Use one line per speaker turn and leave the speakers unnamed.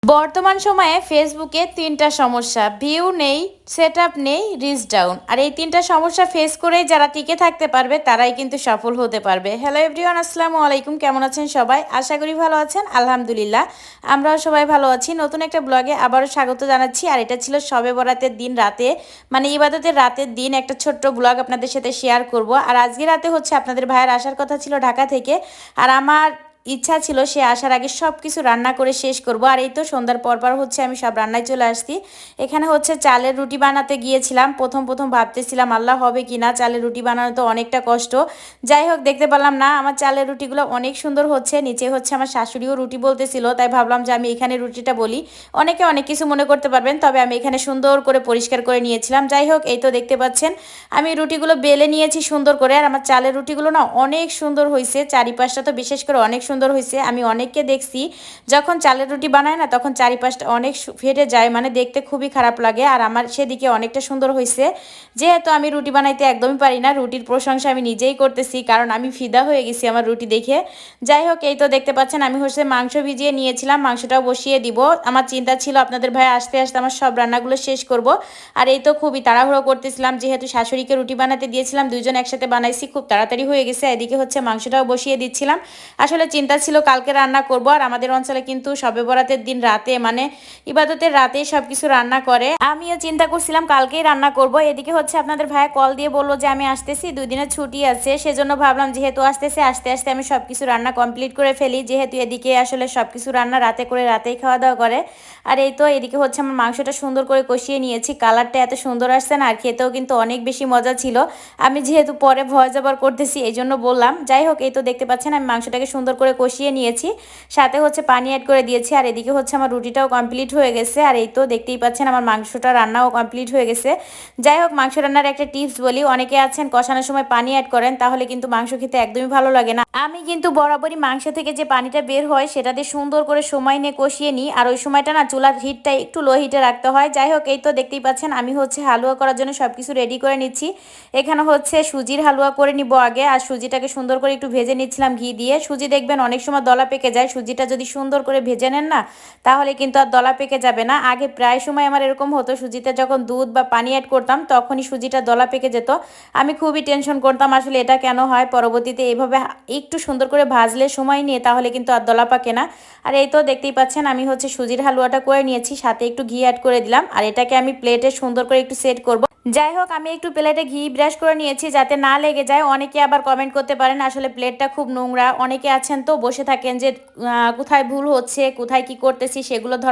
বর্তমান সময়ে ফেসবুকে ৩টা সমস্যা, ভিউ নেই, সেটআপ নেই, রিচ ডাউন। আর এই ৩টা সমস্যা ফেস করেই যারা টিকে থাকতে পারবে তারাই কিন্তু সফল হতে পারবে। হ্যালো এভরিওয়ান, আসসালামু আলাইকুম। কেমন আছেন সবাই? আশা করি ভালো আছেন। আলহামদুলিল্লাহ আমরাও সবাই ভালো আছি। নতুন একটা ব্লগে আবারও স্বাগত জানাচ্ছি। আর এটা ছিল শবে বরাতের দিন রাতে, মানে ইবাদতের রাতের দিন একটা ছোট্ট ব্লগ আপনাদের সাথে শেয়ার করব। আর আজকে রাতে হচ্ছে আপনাদের ভাইয়ের আসার কথা ছিল ঢাকা থেকে। আর আমার ইচ্ছা ছিল সে আসার আগে সব কিছু রান্না করে শেষ করব। আর এই তো সন্ধ্যার পরপর হচ্ছে আমি সব রান্নায় চলে আসছি। এখানে হচ্ছে চালের রুটি বানাতে গিয়েছিলাম। প্রথম ভাবতেছিলাম আল্লাহ হবে কি না, চালের রুটি বানানো তো অনেকটা কষ্ট। যাই হোক, দেখতে পেলাম না আমার চালের রুটিগুলো অনেক সুন্দর হচ্ছে। নিচে হচ্ছে আমার শাশুড়িও রুটি বলতেছিল, তাই ভাবলাম যে আমি এখানে রুটিটা বলি। অনেকে অনেক কিছু মনে করতে পারবেন, তবে আমি এখানে সুন্দর করে পরিষ্কার করে নিয়েছিলাম। যাই হোক, এই তো দেখতে পাচ্ছেন আমি রুটিগুলো বেলে নিয়েছি সুন্দর করে। আর আমার চালের রুটিগুলো না অনেক সুন্দর হয়েছে, চারিপাশটা তো বিশেষ করে অনেক সুন্দর হয়েছে। আমি অনেককে দেখছি যখন চালের রুটি বানায় না তখন চারিপাশটা অনেক ফেটে যায়, মানে দেখতে খুবই খারাপ লাগে। আর আমার সেদিকে অনেকটা সুন্দর হয়েছে। যেহেতু আমি রুটি বানাইতে একদমই পারি না, রুটির প্রশংসা আমি নিজেই করতেছি, কারণ আমি ফিদা হয়ে গেছি আমার রুটি দেখে। যাই হোক, এই তো দেখতে পাচ্ছেন আমি হচ্ছে মাংস ভিজিয়ে নিয়েছিলাম, মাংসটাও বসিয়ে দিব। আমার চিন্তা ছিল আপনাদের ভাই আসতে আসতে আমার সব রান্নাগুলো শেষ করব। আর এই তো খুবই তাড়াহুড়ো করতেছিলাম, যেহেতু শাশুড়িকে রুটি বানাতে দিয়েছিলাম, দুইজন একসাথে বানাইছি, খুব তাড়াতাড়ি হয়ে গেছে। এদিকে হচ্ছে মাংসটাও বসিয়ে দিচ্ছিলাম। আসলে চিন্তা ছিল কালকে রান্না করব। আর আমাদের অঞ্চলে কিন্তু শবে বরাতের দিন রাতে, মানে ইবাদতের রাতেই সবকিছু রান্না করে। আমিও চিন্তা করছিলাম কালকেই রান্না করব। এদিকে হচ্ছে আপনাদের ভাইয়া কল দিয়ে বললো যে আমি আসতেছি, 2 দিনের ছুটি আছে, সেজন্য ভাবলাম যেহেতু আসতেছে আস্তে আস্তে আমি সবকিছু রান্না কমপ্লিট করে ফেলি, যেহেতু এদিকে আসলে সবকিছু রান্না রাতে করে রাতেই খাওয়া দাওয়া করে। আর এই তো এদিকে হচ্ছে আমার মাংসটা সুন্দর করে কষিয়ে নিয়েছি, কালারটা এত সুন্দর আসছে না, আর খেতেও কিন্তু অনেক বেশি মজা ছিল। আমি যেহেতু পরে ভয়েস ওভার করতেছি এই জন্য বললাম। যাই হোক, এই তো দেখতে পাচ্ছেন আমি মাংসটাকে সুন্দর করে কষিয়ে নিয়েছি, সাথে হচ্ছে পানি অ্যাড করে দিয়েছি। আর এদিকে হচ্ছে আমার রুটিটাও কমপ্লিট হয়ে গেছে। আর এই তো দেখতেই পাচ্ছেন আমার মাংসটা রান্নাও কমপ্লিট হয়ে গেছে। যাই হোক, মাংস রান্নার একটা টিপস বলি, অনেকে আছেন কষানোর সময় পানি অ্যাড করেন, তাহলে কিন্তু মাংস খেতে একদমই ভালো লাগে না। আমি কিন্তু বরাবরই মাংস থেকে যে পানিটা বের হয় সেটা দিয়ে সুন্দর করে সময় নিয়ে কষিয়ে নিই। আর ওই সময়টা না চুলার হিটটা একটু লো হিটে রাখতে হয়। যাই হোক, এই তো দেখতেই পাচ্ছেন আমি হচ্ছে হালুয়া করার জন্য সব কিছু রেডি করে নিচ্ছি। এখানে হচ্ছে সুজির হালুয়া করে নিব আগে। আর সুজিটাকে সুন্দর করে একটু ভেজে নিচ্ছিলাম ঘি দিয়ে। সুজি দেখবেন অনেক সময় দলা পেকে যায়, সুজিটা যদি সুন্দর করে ভেজে নেন না তাহলে কিন্তু আর দলা পেকে যাবে না। আগে প্রায় সময় আমার এরকম হতো, সুজিতে যখন দুধ বা পানি অ্যাড করতাম তখনই সুজিটা দলা পেকে যেত। আমি খুবই টেনশন করতাম আসলে এটা কেন হয়। পরবর্তীতে এইভাবে একটু সুন্দর করে ভাজলে সময় নিয়ে তাহলে কিন্তু আর দলা পাকে না। আর এই তো দেখতেই পাচ্ছেন আমি হচ্ছে সুজির হালুয়াটা করে নিয়েছি, সাথে একটু ঘি অ্যাড করে দিলাম। আর এটাকে আমি প্লেটে সুন্দর করে একটু সেট করব। যাই হোক, আমি একটু প্লেটে ঘি ব্রাশ করে নিয়েছি যাতে না লেগে যায়। অনেকে আবার কমেন্ট করতে পারেন আসলে প্লেটটা খুব নোংরা, অনেকে আছেন তো বসে থাকেন যে কোথায় ভুল হচ্ছে, কোথায় কি করতেছি সেগুলো ধরা